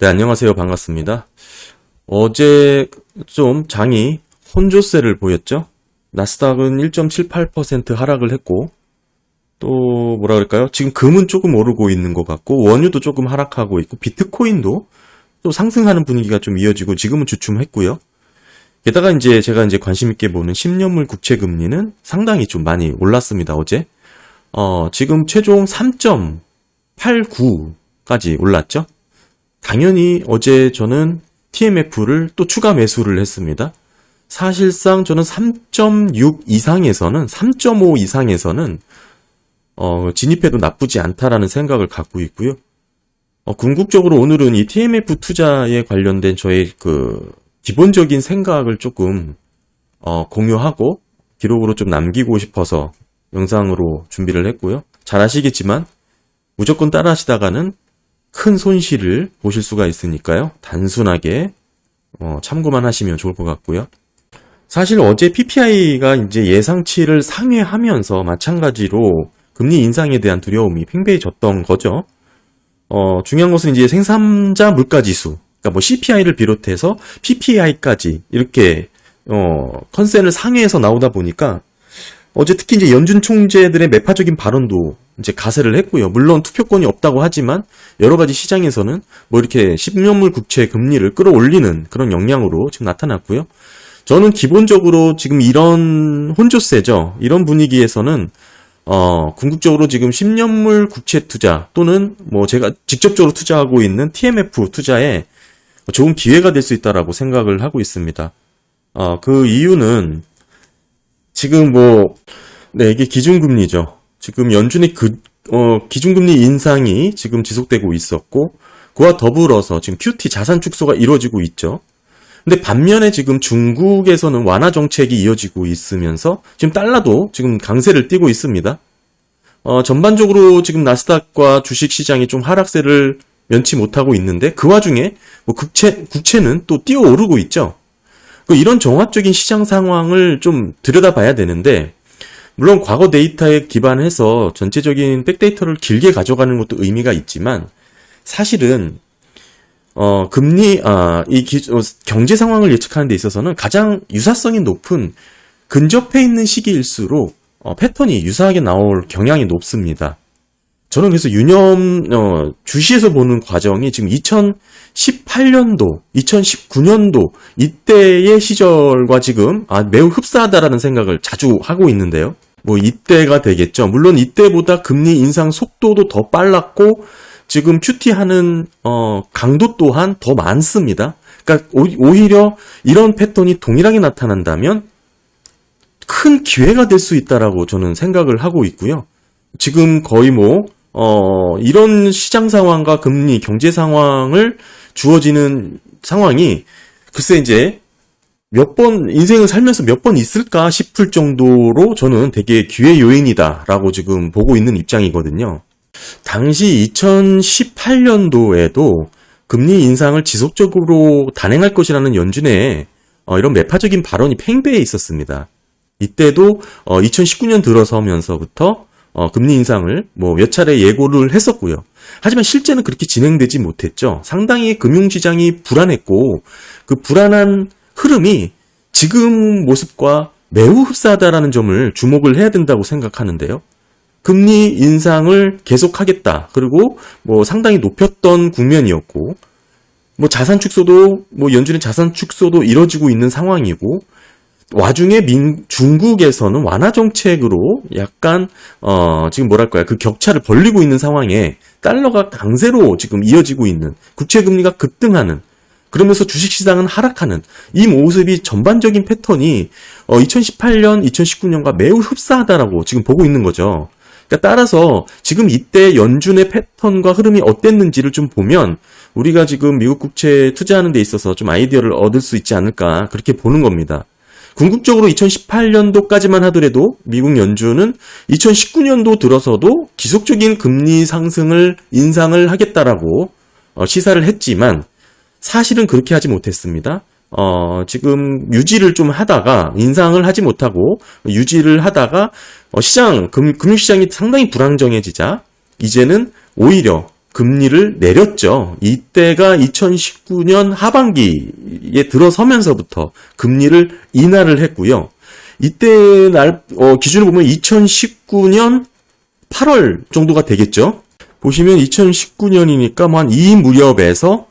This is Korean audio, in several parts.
네, 안녕하세요. 반갑습니다. 어제 좀 장이 혼조세를 보였죠? 나스닥은 1.78% 하락을 했고, 또 뭐라 그럴까요? 지금 금은 조금 오르고 있는 것 같고, 원유도 조금 하락하고 있고, 비트코인도 또 상승하는 분위기가 좀 이어지고, 지금은 주춤했고요. 게다가 제가 관심 있게 보는 10년물 국채 금리는 상당히 좀 많이 올랐습니다, 어제. 지금 최종 3.89까지 올랐죠? 당연히 어제 저는 TMF를 또 추가 매수를 했습니다. 사실상 저는 3.6 이상에서는, 3.5 이상에서는, 진입해도 나쁘지 않다라는 생각을 갖고 있고요. 궁극적으로 오늘은 이 TMF 투자에 관련된 저의 기본적인 생각을 조금, 공유하고, 기록으로 좀 남기고 싶어서 영상으로 준비를 했고요. 잘 아시겠지만, 무조건 따라 하시다가는 큰 손실을 보실 수가 있으니까요. 단순하게 참고만 하시면 좋을 것 같고요. 사실 어제 PPI가 이제 예상치를 상회하면서 마찬가지로 금리 인상에 대한 두려움이 팽배해졌던 거죠. 중요한 것은 이제 생산자 물가지수, 그러니까 뭐 CPI를 비롯해서 PPI까지 이렇게 컨센을 상회해서 나오다 보니까 어제 특히 이제 연준 총재들의 매파적인 발언도 이제 가세를 했고요. 물론 투표권이 없다고 하지만 여러 가지 시장에서는 뭐 이렇게 10년물 국채 금리를 끌어올리는 그런 역량으로 지금 나타났고요. 저는 기본적으로 지금 이런 혼조세죠. 이런 분위기에서는 궁극적으로 지금 10년물 국채 투자 또는 뭐 제가 직접적으로 투자하고 있는 TMF 투자에 좋은 기회가 될 수 있다라고 생각을 하고 있습니다. 그 이유는 지금 이게 기준금리죠. 지금 연준의 기준금리 인상이 지금 지속되고 있었고, 그와 더불어서 지금 QT 자산 축소가 이루어지고 있죠. 근데 반면에 지금 중국에서는 완화 정책이 이어지고 있으면서 지금 달러도 지금 강세를 띠고 있습니다. 전반적으로 지금 나스닥과 주식 시장이 좀 하락세를 면치 못하고 있는데 그 와중에 국채는 또 뛰어오르고 있죠. 이런 종합적인 시장 상황을 좀 들여다봐야 되는데, 물론 과거 데이터에 기반해서 전체적인 백데이터를 길게 가져가는 것도 의미가 있지만, 사실은 경제 상황을 예측하는 데 있어서는 가장 유사성이 높은 근접해 있는 시기일수록 패턴이 유사하게 나올 경향이 높습니다. 저는 그래서 주시에서 보는 과정이 지금 2018년도, 2019년도 이때의 시절과 지금 매우 흡사하다라는 생각을 자주 하고 있는데요. 뭐 이때가 되겠죠. 물론 이때보다 금리 인상 속도도 더 빨랐고 지금 QT하는 강도 또한 더 많습니다. 그러니까 오히려 이런 패턴이 동일하게 나타난다면 큰 기회가 될 수 있다라고 저는 생각을 하고 있고요. 지금 거의 이런 시장 상황과 금리, 경제 상황을 주어지는 상황이 글쎄 이제 인생을 살면서 몇 번 있을까 싶을 정도로 저는 되게 기회 요인이다라고 지금 보고 있는 입장이거든요. 당시 2018년도에도 금리 인상을 지속적으로 단행할 것이라는 연준의 이런 매파적인 발언이 팽배해 있었습니다. 이때도 2019년 들어서면서부터 금리 인상을 몇 차례 예고를 했었고요. 하지만 실제는 그렇게 진행되지 못했죠. 상당히 금융시장이 불안했고 그 불안한 흐름이 지금 모습과 매우 흡사하다라는 점을 주목을 해야 된다고 생각하는데요. 금리 인상을 계속하겠다. 그리고 상당히 높였던 국면이었고 자산 축소도 연준의 자산 축소도 이뤄지고 있는 상황이고 와중에 중국에서는 완화 정책으로 약간 지금 그 격차를 벌리고 있는 상황에 달러가 강세로 지금 이어지고 있는, 국채 금리가 급등하는, 그러면서 주식시장은 하락하는 이 모습이 전반적인 패턴이 2018년, 2019년과 매우 흡사하다라고 지금 보고 있는 거죠. 그러니까 따라서 지금 이때 연준의 패턴과 흐름이 어땠는지를 좀 보면 우리가 지금 미국 국채 투자하는 데 있어서 좀 아이디어를 얻을 수 있지 않을까 그렇게 보는 겁니다. 궁극적으로 2018년도까지만 하더라도 미국 연준은 2019년도 들어서도 지속적인 금리 인상을 하겠다라고 시사를 했지만 사실은 그렇게 하지 못했습니다. 지금 유지를 좀 하다가 인상을 하지 못하고 유지를 하다가 금융시장이 상당히 불안정해지자 이제는 오히려 금리를 내렸죠. 이때가 2019년 하반기에 들어서면서부터 금리를 인하를 했고요. 이때 기준으로 보면 2019년 8월 정도가 되겠죠. 보시면 2019년이니까 뭐 한 이 무렵에서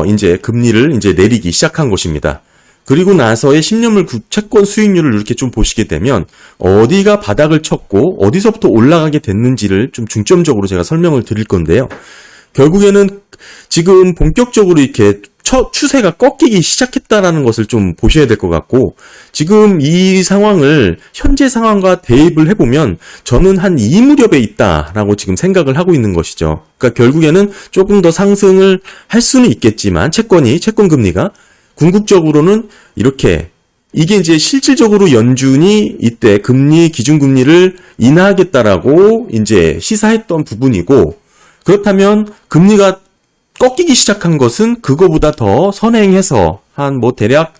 이제 금리를 이제 내리기 시작한 것입니다. 그리고 나서의 10년물 채권 수익률을 이렇게 좀 보시게 되면 어디가 바닥을 쳤고 어디서부터 올라가게 됐는지를 좀 중점적으로 제가 설명을 드릴 건데요. 결국에는 지금 본격적으로 이렇게 추세가 꺾이기 시작했다라는 것을 좀 보셔야 될 것 같고, 지금 이 상황을 현재 상황과 대입을 해보면 저는 한 이 무렵에 있다라고 지금 생각을 하고 있는 것이죠. 그러니까 결국에는 조금 더 상승을 할 수는 있겠지만 채권 금리가 궁극적으로는 이게 이제 실질적으로 연준이 이때 기준금리를 인하하겠다라고 이제 시사했던 부분이고, 그렇다면 금리가 꺾이기 시작한 것은 그거보다 더 선행해서 한 대략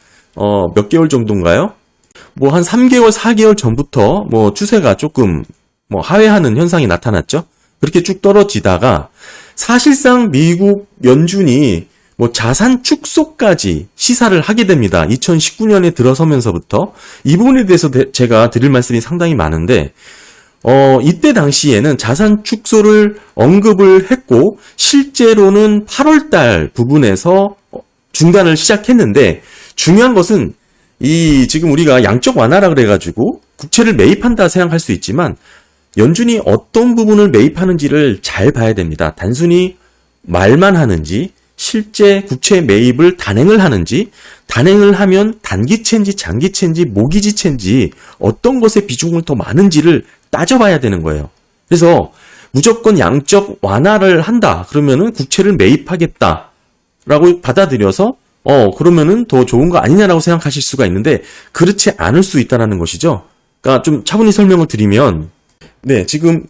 몇 개월 정도인가요? 한 3개월, 4개월 전부터 추세가 조금 하회하는 현상이 나타났죠. 그렇게 쭉 떨어지다가 사실상 미국 연준이 자산 축소까지 시사를 하게 됩니다. 2019년에 들어서면서부터. 이 부분에 대해서 제가 드릴 말씀이 상당히 많은데, 이때 당시에는 자산 축소를 언급을 했고, 실제로는 8월달 부분에서 중단을 시작했는데, 중요한 것은 지금 우리가 양적 완화라 그래가지고 국채를 매입한다 생각할 수 있지만, 연준이 어떤 부분을 매입하는지를 잘 봐야 됩니다. 단순히 말만 하는지, 실제 국채 매입을 단행을 하는지, 단행을 하면 단기채인지 장기채인지 모기지채인지 어떤 것에 비중을 더 많은지를 따져봐야 되는 거예요. 그래서 무조건 양적 완화를 한다 그러면은 국채를 매입하겠다라고 받아들여서 그러면은 더 좋은 거 아니냐라고 생각하실 수가 있는데, 그렇지 않을 수 있다는 것이죠. 그러니까 좀 차분히 설명을 드리면, 네, 지금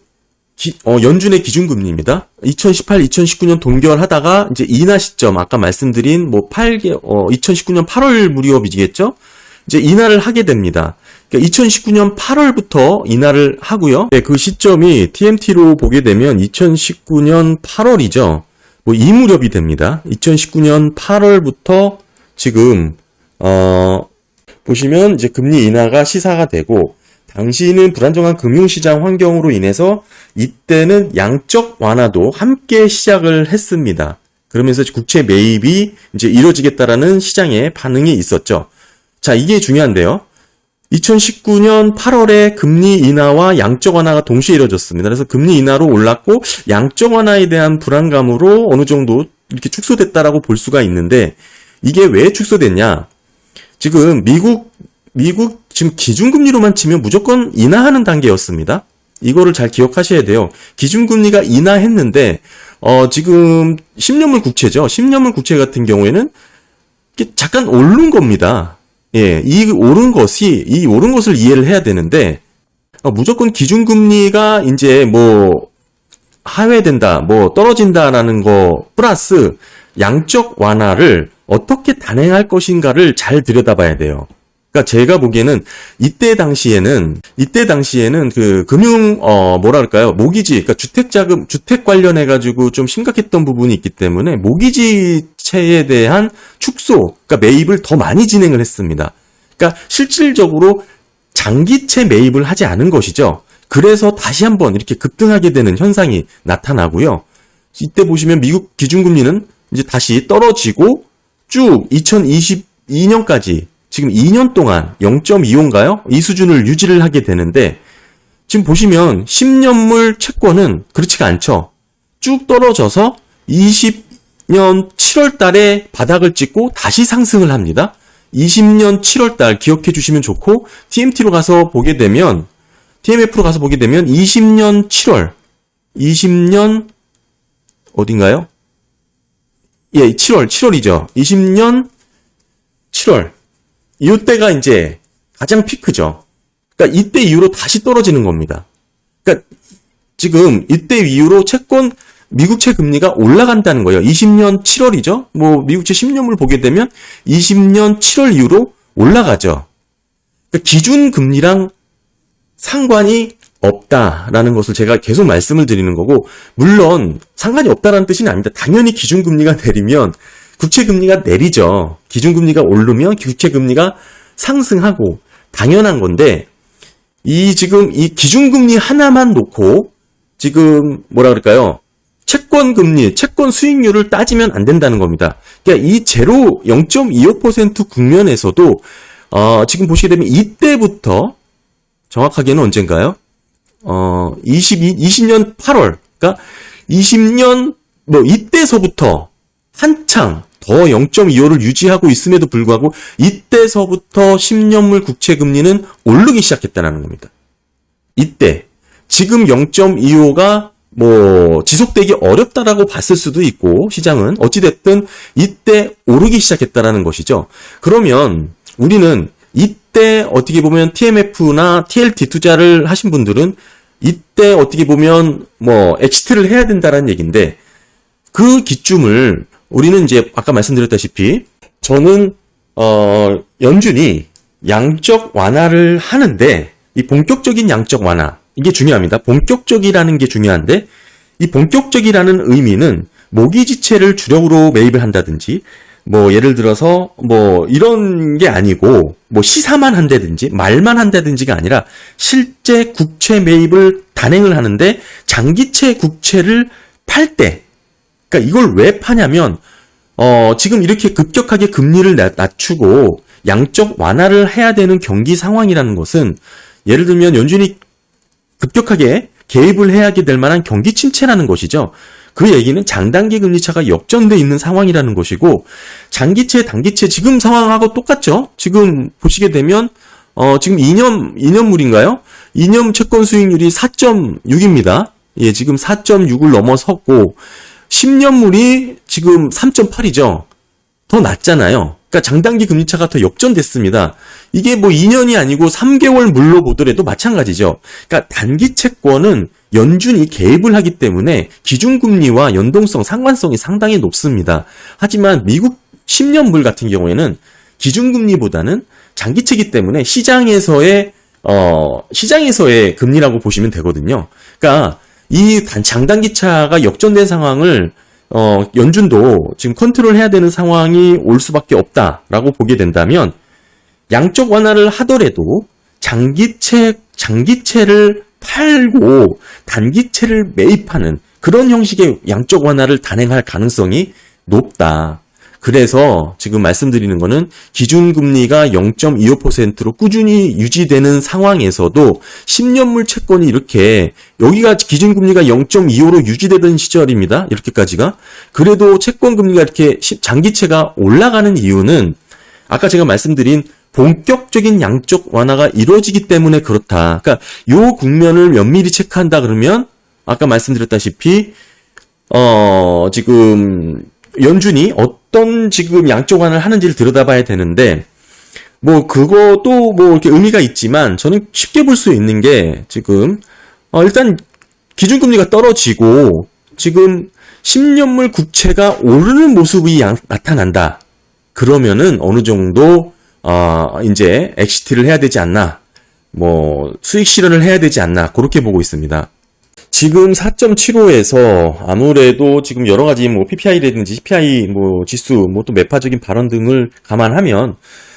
연준의 기준금리입니다. 2018, 2019년 동결하다가 이제 인하 시점, 아까 말씀드린 2019년 8월 무렵이겠죠? 이제 인하를 하게 됩니다. 그러니까 2019년 8월부터 인하를 하고요. 네, 그 시점이 TMT로 보게 되면 2019년 8월이죠. 이 무렵이 됩니다. 2019년 8월부터 지금 보시면 이제 금리 인하가 시사가 되고, 당시는 불안정한 금융시장 환경으로 인해서 이때는 양적 완화도 함께 시작을 했습니다. 그러면서 국채 매입이 이제 이루어지겠다라는 시장의 반응이 있었죠. 자, 이게 중요한데요. 2019년 8월에 금리 인하와 양적 완화가 동시에 이루어졌습니다. 그래서 금리 인하로 올랐고 양적 완화에 대한 불안감으로 어느 정도 이렇게 축소됐다라고 볼 수가 있는데, 이게 왜 축소됐냐? 지금 미국 지금 기준금리로만 치면 무조건 인하하는 단계였습니다. 이거를 잘 기억하셔야 돼요. 기준금리가 인하했는데 지금 10년물 국채죠. 10년물 국채 같은 경우에는 잠깐 오른 겁니다. 예, 이 오른 것을 이해를 해야 되는데, 무조건 기준금리가 이제 하회된다, 떨어진다라는 거 플러스 양적 완화를 어떻게 단행할 것인가를 잘 들여다봐야 돼요. 그러니까 제가 보기에는 이때 당시에는 그 모기지, 그러니까 주택 관련해가지고 좀 심각했던 부분이 있기 때문에 모기지채에 대한 축소, 그러니까 매입을 더 많이 진행을 했습니다. 그러니까 실질적으로 장기채 매입을 하지 않은 것이죠. 그래서 다시 한번 이렇게 급등하게 되는 현상이 나타나고요. 이때 보시면 미국 기준금리는 이제 다시 떨어지고 쭉 2022년까지 지금 2년 동안 0.25인가요? 이 수준을 유지를 하게 되는데, 지금 보시면 10년물 채권은 그렇지가 않죠. 쭉 떨어져서 20년 7월 달에 바닥을 찍고 다시 상승을 합니다. 20년 7월 달 기억해 주시면 좋고, TMF로 가서 보게 되면 20년 7월, 20년 어딘가요? 예, 7월이죠. 20년 7월. 이때가 이제 가장 피크죠. 그러니까 이때 이후로 다시 떨어지는 겁니다. 그러니까 지금 이때 이후로 미국채 금리가 올라간다는 거예요. 20년 7월이죠. 미국채 10년물 보게 되면 20년 7월 이후로 올라가죠. 그러니까 기준 금리랑 상관이 없다라는 것을 제가 계속 말씀을 드리는 거고, 물론 상관이 없다라는 뜻은 아닙니다. 당연히 기준금리가 내리면 국채금리가 내리죠. 기준금리가 오르면 국채금리가 상승하고 당연한 건데, 지금 이 기준금리 하나만 놓고 지금 뭐라 그럴까요? 채권금리, 채권 수익률을 따지면 안 된다는 겁니다. 그러니까 이 제로 0.25% 국면에서도 지금 보시게 되면 이때부터 정확하게는 언젠가요? 20년 8월. 그러니까 20년 이때서부터 한창 더 0.25를 유지하고 있음에도 불구하고 이때서부터 10년물 국채 금리는 오르기 시작했다는 겁니다. 이때 지금 0.25가 지속되기 어렵다라고 봤을 수도 있고, 시장은 어찌됐든 이때 오르기 시작했다라는 것이죠. 그러면 우리는 이때 어떻게 보면 TMF나 TLT 투자를 하신 분들은 이때 어떻게 보면 엑시트를 해야 된다라는 얘기인데, 그 기준을 우리는 이제 아까 말씀드렸다시피 저는 연준이 양적 완화를 하는데, 이 본격적인 양적 완화, 이게 중요합니다. 본격적이라는 게 중요한데, 이 본격적이라는 의미는 모기지채를 주력으로 매입을 한다든지, 예를 들어서 이런 게 아니고 시사만 한다든지 말만 한다든지가 아니라 실제 국채 매입을 단행을 하는데, 장기채 국채를 팔 때, 그러니까 이걸 왜 파냐면 지금 이렇게 급격하게 금리를 낮추고 양적 완화를 해야 되는 경기 상황이라는 것은, 예를 들면 연준이 급격하게 개입을 해야 하게 될 만한 경기 침체라는 것이죠. 그 얘기는 장단기 금리차가 역전돼 있는 상황이라는 것이고, 장기채, 단기채 지금 상황하고 똑같죠. 지금 보시게 되면 지금 2년물인가요? 2년 채권 수익률이 4.6입니다. 예, 지금 4.6을 넘어섰고 10년물이 지금 3.8이죠. 더 낮잖아요. 그러니까 장단기 금리차가 더 역전됐습니다. 이게 2년이 아니고 3개월 물로 보더라도 마찬가지죠. 그러니까 단기 채권은 연준이 개입을 하기 때문에 기준금리와 연동성, 상관성이 상당히 높습니다. 하지만 미국 10년물 같은 경우에는 기준금리보다는 장기채이기 때문에 시장에서의 금리라고 보시면 되거든요. 그러니까 이 장단기차가 역전된 상황을 연준도 지금 컨트롤해야 되는 상황이 올 수밖에 없다라고 보게 된다면, 양적 완화를 하더라도 장기채를 팔고 단기채를 매입하는 그런 형식의 양적 완화를 단행할 가능성이 높다. 그래서 지금 말씀드리는 거는 기준금리가 0.25%로 꾸준히 유지되는 상황에서도 10년물 채권이 이렇게, 여기가 기준금리가 0.25로 유지되던 시절입니다. 이렇게까지가. 그래도 채권금리가 이렇게 장기채가 올라가는 이유는 아까 제가 말씀드린 본격적인 양적 완화가 이루어지기 때문에 그렇다. 그러니까 요 국면을 면밀히 체크한다 그러면 아까 말씀드렸다시피 지금 연준이 어떤 지금 양적 완화를 하는지를 들여다봐야 되는데, 그것도 이렇게 의미가 있지만 저는 쉽게 볼 수 있는 게, 지금 일단 기준금리가 떨어지고 지금 10년물 국채가 오르는 모습이 나타난다. 그러면은 어느 정도 이제 엑시트를 해야 되지 않나, 수익 실현을 해야 되지 않나, 그렇게 보고 있습니다. 지금 4.75에서 아무래도 지금 여러 가지 PPI라든지 CPI 지수 또 매파적인 발언 등을 감안하면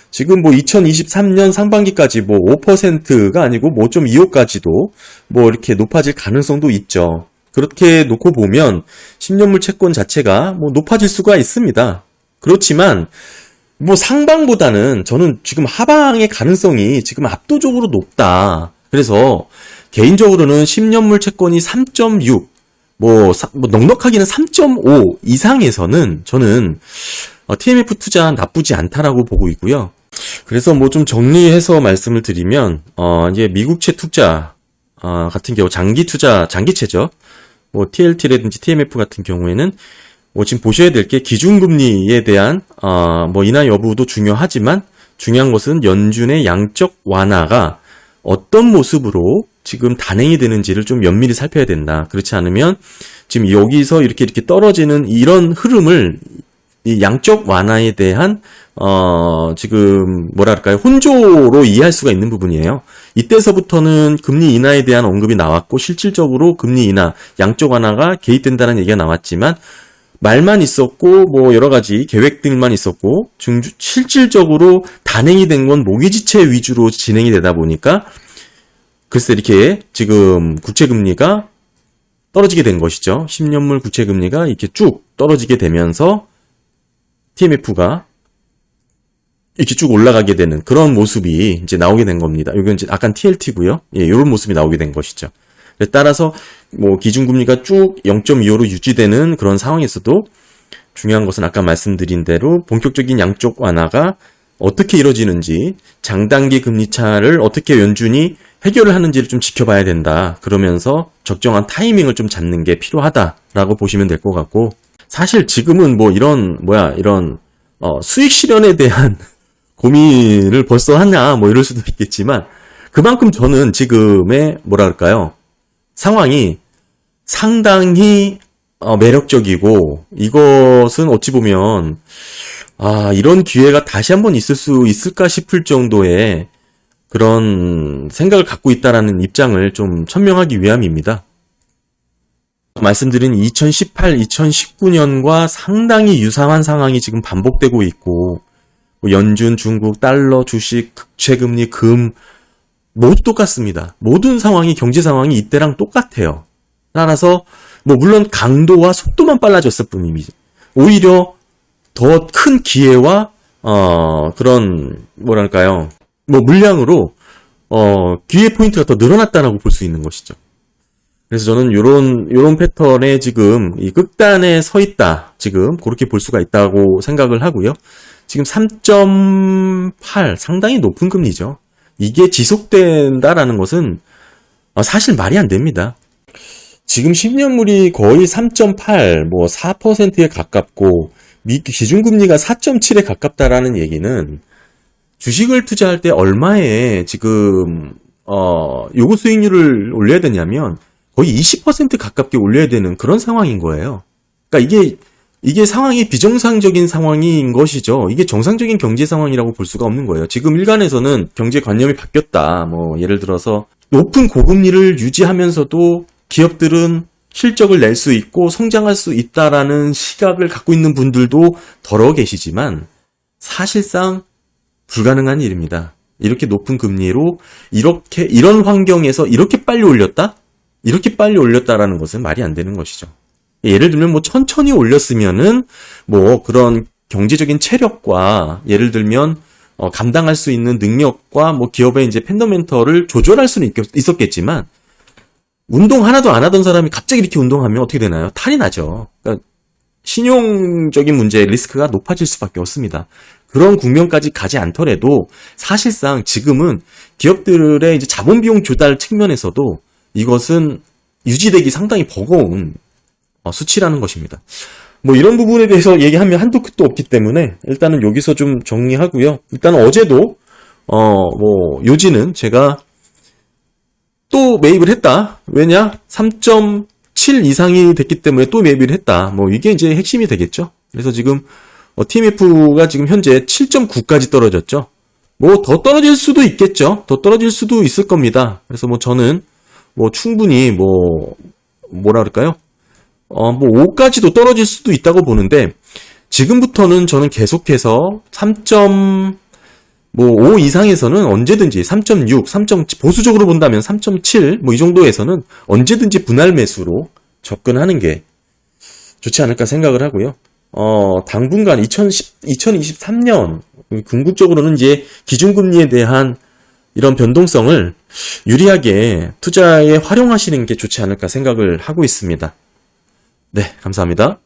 지금 2023년 상반기까지 5%가 아니고 5.25까지도 이렇게 높아질 가능성도 있죠. 그렇게 놓고 보면 10년물 채권 자체가 높아질 수가 있습니다. 그렇지만 상방보다는 저는 지금 하방의 가능성이 지금 압도적으로 높다. 그래서 개인적으로는 10년물 채권이 3.6, 넉넉하게는 3.5 이상에서는 저는 TMF 투자 나쁘지 않다라고 보고 있고요. 그래서 좀 정리해서 말씀을 드리면, 이제 미국채 투자 같은 경우 장기 투자, 장기채죠. TLT라든지 TMF 같은 경우에는 지금 보셔야 될 게 기준금리에 대한 인하 여부도 중요하지만 중요한 것은 연준의 양적 완화가 어떤 모습으로 지금 단행이 되는지를 좀 면밀히 살펴야 된다. 그렇지 않으면 지금 여기서 이렇게 떨어지는 이런 흐름을 이 양적 완화에 대한 지금 뭐랄까요, 혼조로 이해할 수가 있는 부분이에요. 이때서부터는 금리 인하에 대한 언급이 나왔고 실질적으로 금리 인하, 양적 완화가 개입된다는 얘기가 나왔지만 말만 있었고 뭐 여러 가지 계획들만 있었고 실질적으로 단행이 된 건 모기지채 위주로 진행이 되다 보니까 글쎄 이렇게 지금 국채금리가 떨어지게 된 것이죠. 10년물 국채금리가 이렇게 쭉 떨어지게 되면서 TMF가 이렇게 쭉 올라가게 되는 그런 모습이 이제 나오게 된 겁니다. 이건 이제 약간 TLT고요. 예, 이런 모습이 나오게 된 것이죠. 따라서 뭐 기준금리가 쭉 0.25로 유지되는 그런 상황에서도 중요한 것은 아까 말씀드린 대로 본격적인 양적 완화가 어떻게 이루어지는지, 장단기 금리 차를 어떻게 연준이 해결을 하는지를 좀 지켜봐야 된다. 그러면서 적정한 타이밍을 좀 잡는 게 필요하다라고 보시면 될 것 같고, 사실 지금은 뭐 이런 수익 실현에 대한 고민을 벌써 하냐 뭐 이럴 수도 있겠지만, 그만큼 저는 지금의 뭐랄까요, 상황이 상당히 매력적이고, 이것은 어찌 보면 이런 기회가 다시 한번 있을 수 있을까 싶을 정도의 그런 생각을 갖고 있다라는 입장을 좀 천명하기 위함입니다. 말씀드린 2018, 2019년과 상당히 유사한 상황이 지금 반복되고 있고, 연준, 중국, 달러, 주식, 국채금리, 금 모두 똑같습니다. 모든 상황이, 경제 상황이 이때랑 똑같아요. 따라서 뭐 물론 강도와 속도만 빨라졌을 뿐입니다. 오히려 더 큰 기회와 그런 뭐랄까요, 뭐 물량으로 기회 포인트가 더 늘어났다라고 볼 수 있는 것이죠. 그래서 저는 요런 패턴에 지금 이 끝단에 서 있다, 지금 그렇게 볼 수가 있다고 생각을 하고요. 지금 3.8 상당히 높은 금리죠. 이게 지속된다라는 것은 사실 말이 안 됩니다. 지금 10년물이 거의 3.8, 뭐 4%에 가깝고 기준금리가 4.7에 가깝다라는 얘기는 주식을 투자할 때 얼마에 지금 요구 수익률을 올려야 되냐면 거의 20% 가깝게 올려야 되는 그런 상황인 거예요. 그러니까 이게 상황이 비정상적인 상황인 것이죠. 이게 정상적인 경제 상황이라고 볼 수가 없는 거예요. 지금 일간에서는 경제 관념이 바뀌었다. 뭐 예를 들어서 높은 고금리를 유지하면서도 기업들은 실적을 낼 수 있고 성장할 수 있다라는 시각을 갖고 있는 분들도 더러 계시지만 사실상 불가능한 일입니다. 이렇게 높은 금리로 이런 환경에서 이렇게 빨리 올렸다? 이렇게 빨리 올렸다라는 것은 말이 안 되는 것이죠. 예를 들면 뭐 천천히 올렸으면은 뭐 그런 경제적인 체력과 예를 들면 감당할 수 있는 능력과 뭐 기업의 이제 펀더멘털을 조절할 수는 있었겠지만 운동 하나도 안 하던 사람이 갑자기 이렇게 운동하면 어떻게 되나요? 탈이 나죠. 그러니까 신용적인 문제의 리스크가 높아질 수밖에 없습니다. 그런 국면까지 가지 않더라도 사실상 지금은 기업들의 이제 자본 비용 조달 측면에서도 이것은 유지되기 상당히 버거운 수치라는 것입니다. 뭐 이런 부분에 대해서 얘기하면 한도 끝도 없기 때문에 일단은 여기서 좀 정리하고요. 일단 어제도 뭐 요지는 제가 또 매입을 했다. 왜냐? 3.7 이상이 됐기 때문에 또 매입을 했다. 뭐 이게 이제 핵심이 되겠죠. 그래서 지금 TMF가 지금 현재 7.9까지 떨어졌죠. 뭐 더 떨어질 수도 있겠죠. 더 떨어질 수도 있을 겁니다. 그래서 뭐 저는 뭐 충분히 뭐라 그럴까요? 뭐 5까지도 떨어질 수도 있다고 보는데 지금부터는 저는 계속해서 3.5 이상에서는 언제든지 3.6, 3.7 보수적으로 본다면 3.7 뭐 이 정도에서는 언제든지 분할 매수로 접근하는 게 좋지 않을까 생각을 하고요. 당분간 2023년 궁극적으로는 이제 기준금리에 대한 이런 변동성을 유리하게 투자에 활용하시는 게 좋지 않을까 생각을 하고 있습니다. 네, 감사합니다.